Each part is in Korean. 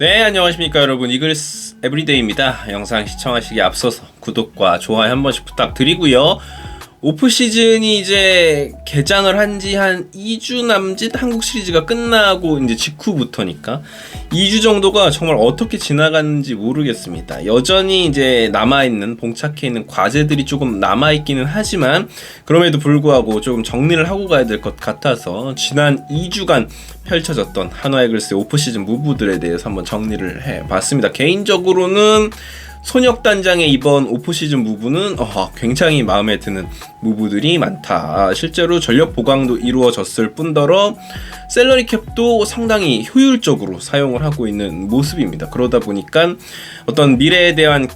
네, 안녕하십니까 여러분. 이글스 에브리데이입니다. 영상 시청하시기에 앞서서 구독과 좋아요 한 번씩 부탁드리고요. 오프 시즌이 이제 개장을 한 지 한 2주 남짓 한국 시리즈가 끝나고 이제 직후부터니까 2주 정도가 정말 어떻게 지나갔는지 모르겠습니다. 여전히 이제 남아있는, 봉착해 있는 과제들이 조금 남아있기는 하지만 그럼에도 불구하고 조금 정리를 하고 가야 될 것 같아서 지난 2주간 펼쳐졌던 한화 이글스의 오프 시즌 무브들에 대해서 한번 정리를 해봤습니다. 개인적으로는 손혁 단장의 이번 오프 시즌 무브는 굉장히 마음에 드는 무브들이 많다. 실제로 전력 보강도 이루어졌을 뿐더러 셀러리 캡도 상당히 효율적으로 사용을 하고 있는 모습입니다. 그러다 보니까 어떤 미래에 대한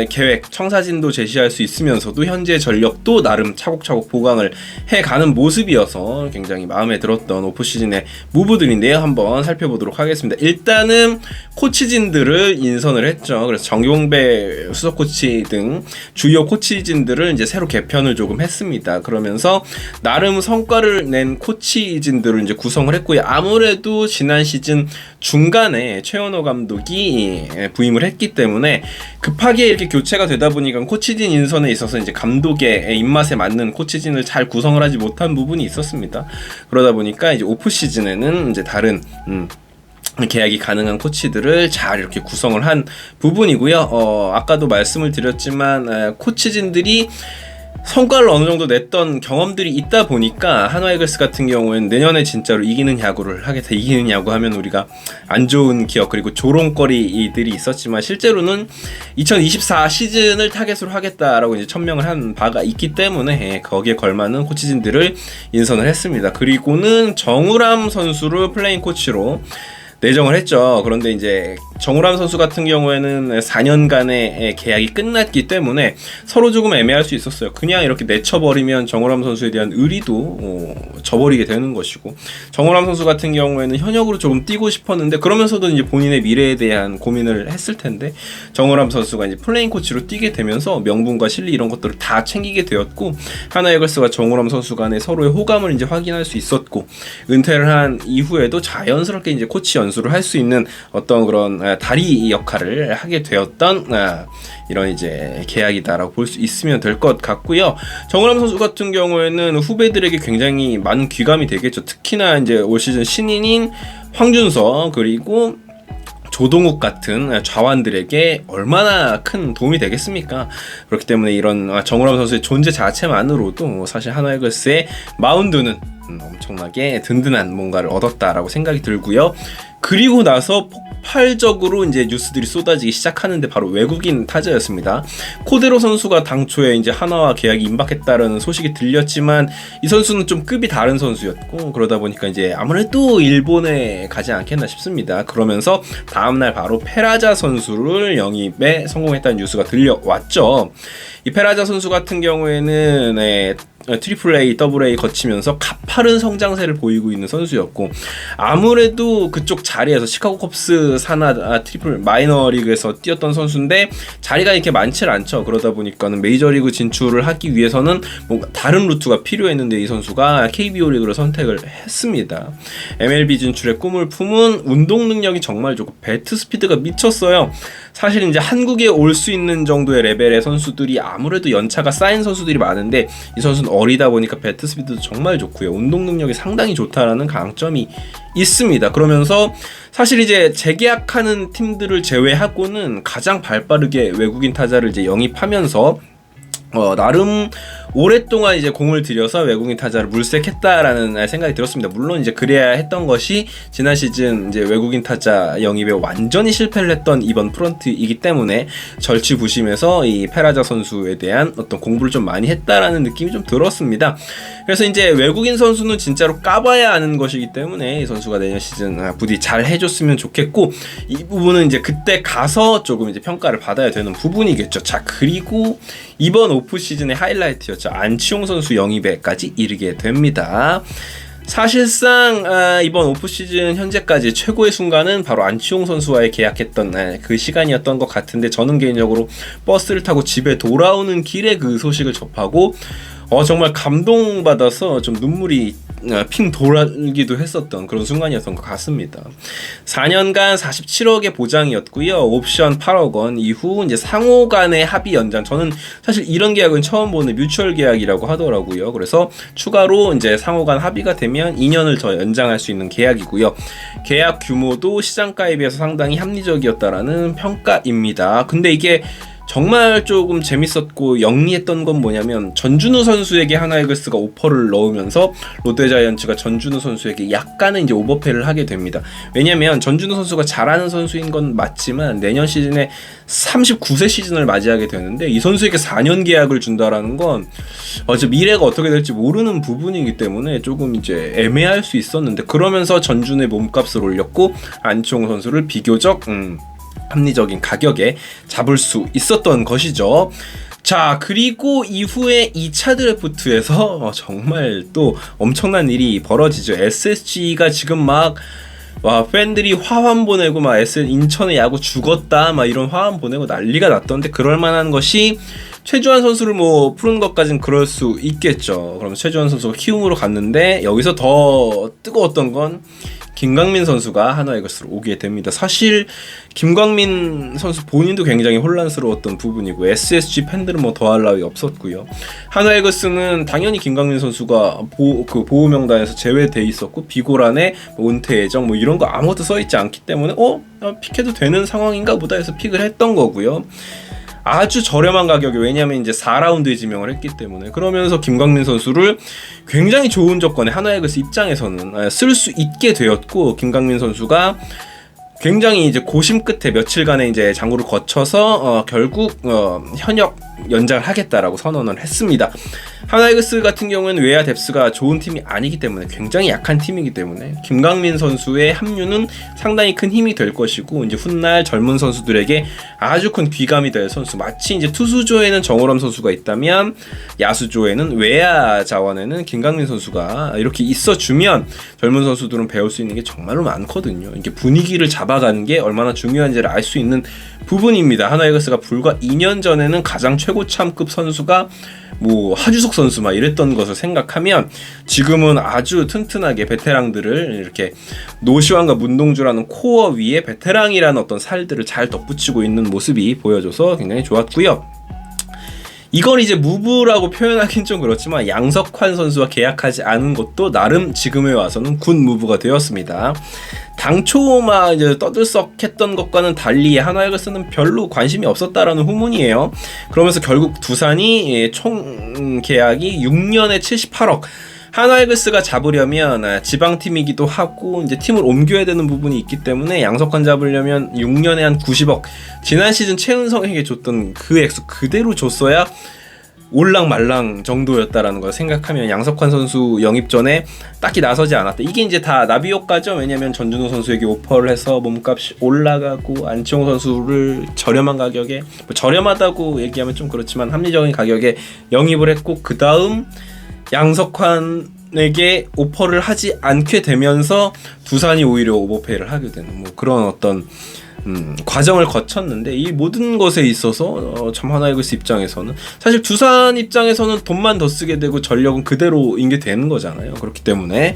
계획, 청사진도 제시할 수 있으면서도 현재 전력도 나름 차곡차곡 보강을 해가는 모습이어서 굉장히 마음에 들었던 오프시즌의 무브들인데요. 한번 살펴보도록 하겠습니다. 일단은 코치진들을 인선을 했죠. 그래서 정용배 수석 코치 등 주요 코치진들을 이제 새로 개편을 조금 했습니다. 그러면서 나름 성과를 낸 코치진들을 이제 구성을 했고요. 아무래도 지난 시즌 중간에 최원호 감독이 부임을 했기 때문에 급하게 이렇게 교체가 되다 보니까 코치진 인선에 있어서 이제 감독의 입맛에 맞는 코치진을 잘 구성을 하지 못한 부분이 있었습니다. 그러다 보니까 이제 오프 시즌에는 이제 다른 계약이 가능한 코치들을 잘 이렇게 구성을 한 부분이고요. 아까도 말씀을 드렸지만 코치진들이 성과를 어느 정도 냈던 경험들이 있다 보니까 한화 이글스 같은 경우에는 내년에 진짜로 이기는 야구를 하겠다. 이기는 야구 하면 우리가 안 좋은 기억 그리고 조롱거리들이 있었지만 실제로는 2024 시즌을 타겟으로 하겠다라고 이제 천명을 한 바가 있기 때문에 거기에 걸맞는 코치진들을 인선을 했습니다. 그리고는 정우람 선수를 플레인 코치로 내정을 했죠. 그런데 이제 정우람 선수 같은 경우에는 4년간의 계약이 끝났기 때문에 서로 조금 애매할 수 있었어요. 그냥 이렇게 내쳐버리면 정우람 선수에 대한 의리도 저버리게 되는 것이고, 정우람 선수 같은 경우에는 현역으로 조금 뛰고 싶었는데 그러면서도 이제 본인의 미래에 대한 고민을 했을 텐데 정우람 선수가 이제 플레인 코치로 뛰게 되면서 명분과 실리 이런 것들을 다 챙기게 되었고, 하나 이글스와 정우람 선수 간의 서로의 호감을 이제 확인할 수 있었고, 은퇴를 한 이후에도 자연스럽게 이제 코치 연수를 할 수 있는 어떤 그런 다리 역할을 하게 되었던 이런 이제 계약이다라고 볼 수 있으면 될 것 같고요. 정우람 선수 같은 경우에는 후배들에게 굉장히 많은 귀감이 되겠죠. 특히나 이제 올 시즌 신인인 황준서 그리고 조동욱 같은 좌완들에게 얼마나 큰 도움이 되겠습니까? 그렇기 때문에 이런 정우람 선수의 존재 자체만으로도 사실 한화 이글스의 마운드는 엄청나게 든든한 뭔가를 얻었다라고 생각이 들고요. 그리고 나서 폭발적으로 이제 뉴스들이 쏟아지기 시작하는데 바로 외국인 타자였습니다. 코데로 선수가 당초에 이제 한화와 계약이 임박했다라는 소식이 들렸지만 이 선수는 좀 급이 다른 선수였고, 그러다 보니까 이제 아무래도 일본에 가지 않겠나 싶습니다. 그러면서 다음날 바로 페라자 선수를 영입에 성공했다는 뉴스가 들려왔죠. 이 페라자 선수 같은 경우에는 트리플 A, 더블 A 거치면서 가파른 성장세를 보이고 있는 선수였고, 아무래도 그쪽 자리에서 시카고 컵스 산하 트리플 마이너리그에서 뛰었던 선수인데 자리가 이렇게 많지 않죠. 그러다 보니까는 메이저리그 진출을 하기 위해서는 뭔가 다른 루트가 필요했는데 이 선수가 KBO 리그를 선택을 했습니다. MLB 진출의 꿈을 품은 운동 능력이 정말 좋고 배트 스피드가 미쳤어요. 사실 이제 한국에 올 수 있는 정도의 레벨의 선수들이 아무래도 연차가 쌓인 선수들이 많은데 이 선수는 어리다 보니까 배트 스피드도 정말 좋고요. 운동 능력이 상당히 좋다라는 강점이 있습니다. 그러면서 사실 이제 재계약하는 팀들을 제외하고는 가장 발빠르게 외국인 타자를 이제 영입하면서 나름 오랫동안 이제 공을 들여서 외국인 타자를 물색했다라는 생각이 들었습니다. 물론 이제 그래야 했던 것이 지난 시즌 이제 외국인 타자 영입에 완전히 실패를 했던 이번 프런트이기 때문에 절치부심해서 이 페라자 선수에 대한 어떤 공부를 좀 많이 했다라는 느낌이 좀 들었습니다. 그래서 이제 외국인 선수는 진짜로 까봐야 하는 것이기 때문에 이 선수가 내년 시즌 부디 잘 해줬으면 좋겠고, 이 부분은 이제 그때 가서 조금 이제 평가를 받아야 되는 부분이겠죠. 자, 그리고 이번 오프 시즌의 하이라이트였죠. 안치홍 선수 영입에까지 이르게 됩니다. 사실상 이번 오프 시즌 현재까지 최고의 순간은 바로 안치홍 선수와의 계약했던 그 시간이었던 것 같은데, 저는 개인적으로 버스를 타고 집에 돌아오는 길에 그 소식을 접하고 정말 감동받아서 좀 눈물이 핑 돌기도 했었던 그런 순간이었던 것 같습니다. 4년간 47억의 보장이었고요. 옵션 8억 원 이후 이제 상호 간의 합의 연장. 저는 사실 이런 계약은 처음 보는 뮤추얼 계약이라고 하더라고요. 그래서 추가로 이제 상호 간 합의가 되면 2년을 더 연장할 수 있는 계약이고요. 계약 규모도 시장가에 비해서 상당히 합리적이었다라는 평가입니다. 근데 이게 정말 조금 재밌었고 영리했던 건 뭐냐면 전준우 선수에게 하나이글스가 오퍼를 넣으면서 롯데자이언츠가 전준우 선수에게 약간은 이제 오버페이를 하게 됩니다. 왜냐면 전준우 선수가 잘하는 선수인 건 맞지만 내년 시즌에 39세 시즌을 맞이하게 되는데 이 선수에게 4년 계약을 준다라는 건 미래가 어떻게 될지 모르는 부분이기 때문에 조금 이제 애매할 수 있었는데 그러면서 전준우의 몸값을 올렸고 안치홍 선수를 비교적 합리적인 가격에 잡을 수 있었던 것이죠. 자, 그리고 이후에 2차 드래프트에서 정말 또 엄청난 일이 벌어지죠. SSG가 지금 막 팬들이 화환 보내고 막 인천의 야구 죽었다 막 이런 화환 보내고 난리가 났던데 그럴 만한 것이 최주환 선수를 뭐 푸는 것까진 그럴 수 있겠죠. 그럼 최주환 선수가 키움으로 갔는데 여기서 더 뜨거웠던 건 김광민 선수가 하나이글스로 오게 됩니다. 사실 김광민 선수 본인도 굉장히 혼란스러웠던 부분이고 SSG 팬들은 뭐 더할 나위 없었고요. 하나이글스는 당연히 김광민 선수가 보호 명단에서 제외돼 있었고 비고란에 은퇴 예정 뭐 이런 거 아무것도 써 있지 않기 때문에 픽해도 되는 상황인가 보다 해서 픽을 했던 거고요. 아주 저렴한 가격에 왜냐하면 이제 4라운드에 지명을 했기 때문에 그러면서 김광민 선수를 굉장히 좋은 조건에 하나이글스 입장에서는 쓸 수 있게 되었고 김광민 선수가 굉장히 이제 고심 끝에 며칠간의 이제 장구를 거쳐서 결국 현역 연장을 하겠다라고 선언을 했습니다. 하나이글스 같은 경우에는 외야 뎁스가 좋은 팀이 아니기 때문에 굉장히 약한 팀이기 때문에 김광민 선수의 합류는 상당히 큰 힘이 될 것이고 이제 훗날 젊은 선수들에게 아주 큰 귀감이 될 선수. 마치 이제 투수조에는 정우람 선수가 있다면 야수조에는 외야 자원에는 김광민 선수가 이렇게 있어주면 젊은 선수들은 배울 수 있는 게 정말로 많거든요. 이게 분위기를 잡아가는 게 얼마나 중요한지를 알 수 있는 부분입니다. 하나이글스가 불과 2년 전에는 가장 최고참급 선수가 뭐 하주석 선수 막 이랬던 것을 생각하면 지금은 아주 튼튼하게 베테랑들을 이렇게 노시환과 문동주라는 코어 위에 베테랑이라는 어떤 살들을 잘 덧붙이고 있는 모습이 보여줘서 굉장히 좋았고요. 이걸 이제 무브라고 표현하긴 좀 그렇지만 양석환 선수와 계약하지 않은 것도 나름 지금에 와서는 굿 무브가 되었습니다. 당초 막 이제 떠들썩했던 것과는 달리 하나이글스는 별로 관심이 없었다라는 후문이에요. 그러면서 결국 두산이 총 계약이 6년에 78억. 하나이글스가 잡으려면 지방팀이기도 하고 이제 팀을 옮겨야 되는 부분이 있기 때문에 양석환 잡으려면 6년에 한 90억. 지난 시즌 최은성에게 줬던 그 액수 그대로 줬어야 올랑말랑 정도였다라는 걸 생각하면 양석환 선수 영입 전에 딱히 나서지 않았다. 이게 이제 다 나비 효과죠. 왜냐면 전준우 선수에게 오퍼를 해서 몸값이 올라가고 안치홍 선수를 저렴한 가격에 저렴하다고 얘기하면 좀 그렇지만 합리적인 가격에 영입을 했고 그 다음 양석환에게 오퍼를 하지 않게 되면서 두산이 오히려 오버페이를 하게 되는 뭐 그런 어떤 과정을 거쳤는데 이 모든 것에 있어서 참 하나이글스 입장에서는 사실 두산 입장에서는 돈만 더 쓰게 되고 전력은 그대로인 게 되는 거잖아요. 그렇기 때문에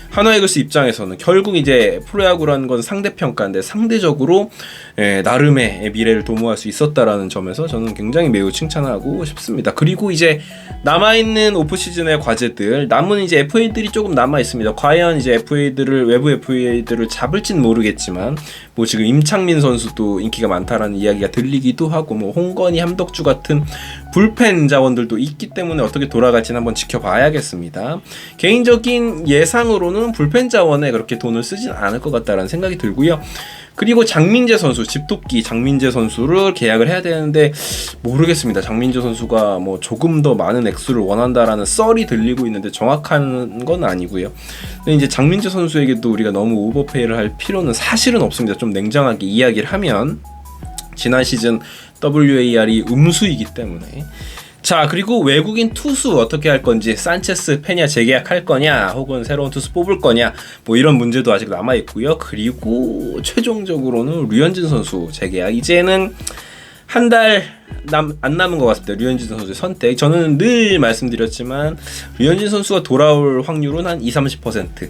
하나이글스 입장에서는 결국 이제 프로야구라는 건 상대평가인데 상대적으로 나름의 미래를 도모할 수 있었다라는 점에서 저는 굉장히 매우 칭찬하고 싶습니다. 그리고 이제 남아있는 오프시즌의 과제들 남은 이제 FA들이 조금 남아있습니다. 과연 이제 외부 FA들을 잡을진 모르겠지만 뭐 지금 임창민 선수도 인기가 많다라는 이야기가 들리기도 하고 뭐 홍건희, 함덕주 같은 불펜 자원들도 있기 때문에 어떻게 돌아갈지는 한번 지켜봐야겠습니다. 개인적인 예상으로는 불펜 자원에 그렇게 돈을 쓰진 않을 것 같다라는 생각이 들고요. 그리고 장민재 선수, 집도끼 장민재 선수를 계약을 해야 되는데 모르겠습니다. 장민재 선수가 뭐 조금 더 많은 액수를 원한다라는 썰이 들리고 있는데 정확한 건 아니고요. 근데 이제 장민재 선수에게도 우리가 너무 오버페이를 할 필요는 사실은 없습니다. 좀 냉정하게 이야기를 하면 지난 시즌 WAR이 음수이기 때문에. 자, 그리고 외국인 투수 어떻게 할 건지, 산체스, 페냐 재계약할 거냐, 혹은 새로운 투수 뽑을 거냐, 뭐 이런 문제도 아직 남아 있고요. 그리고 최종적으로는 류현진 선수 재계약. 이제는 한 달 안 남은 것 같습니다. 류현진 선수의 선택. 저는 늘 말씀드렸지만 류현진 선수가 돌아올 확률은 한 20-30%,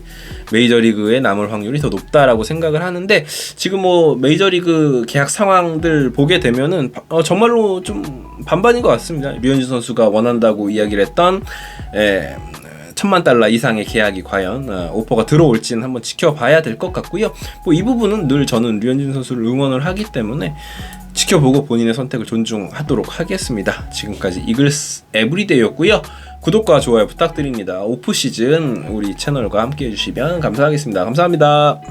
메이저리그에 남을 확률이 더 높다라고 생각을 하는데, 지금 뭐 메이저리그 계약 상황들 보게 되면은 정말로 좀 반반인 것 같습니다. 류현진 선수가 원한다고 이야기를 했던 $10,000,000 이상의 계약이 과연 오퍼가 들어올지는 한번 지켜봐야 될 것 같고요. 뭐 이 부분은 늘 저는 류현진 선수를 응원을 하기 때문에 지켜보고 본인의 선택을 존중하도록 하겠습니다. 지금까지 이글스 에브리데이였고요. 구독과 좋아요 부탁드립니다. 오프시즌 우리 채널과 함께 해주시면 감사하겠습니다. 감사합니다.